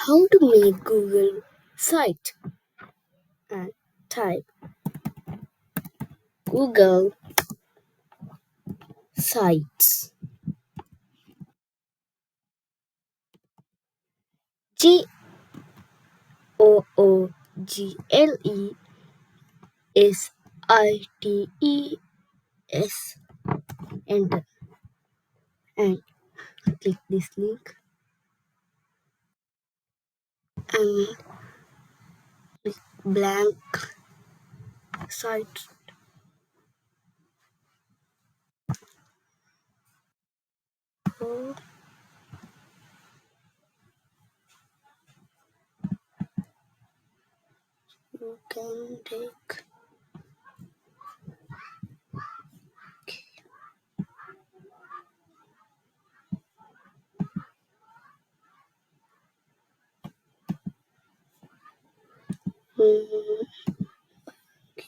How to make Google site and type Google Sites. GOOGLESITES. Enter and click this link and blank site. So you can take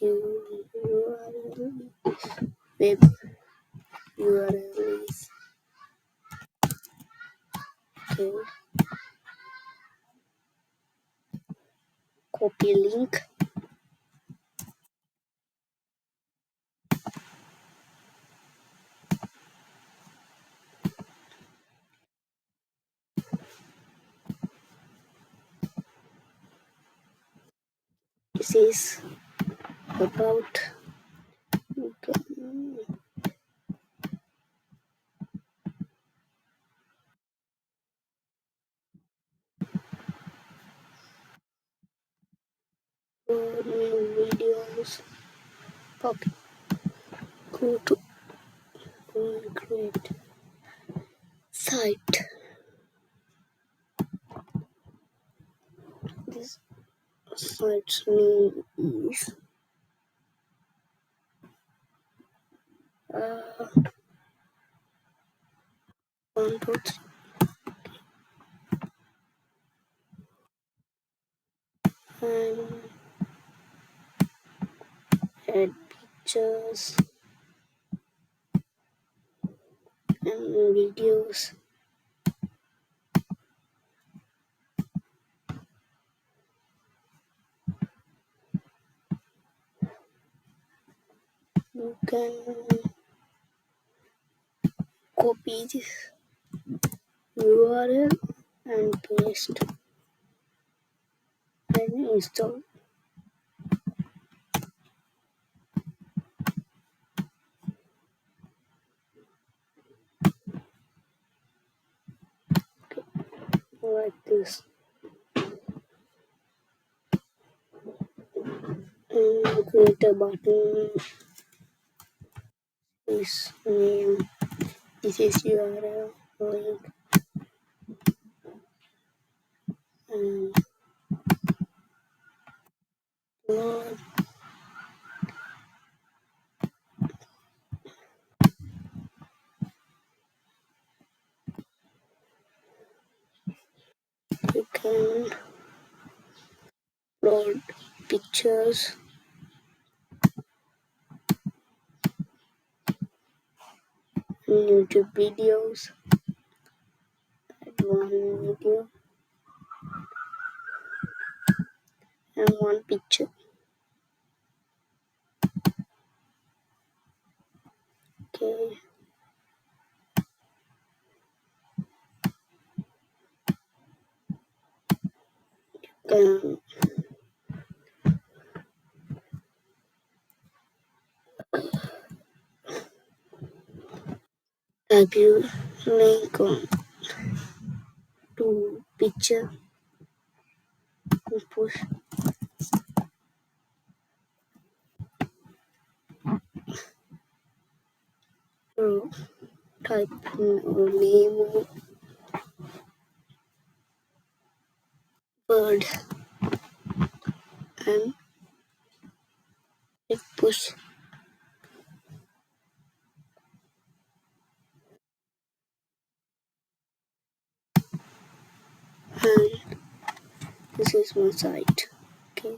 URL. Web URL is okay. Copy link. This is about you can new videos. Okay, go to create site. This site's name is uh, 123 and add pictures and videos. You can copy this URL and paste and install. Like this and create a button. This name. This is URL link and load. You can load pictures and YouTube videos. Add one video and one picture. Okay. Can type your link on to picture and push. So type in your name word and click push and this is my site. Okay.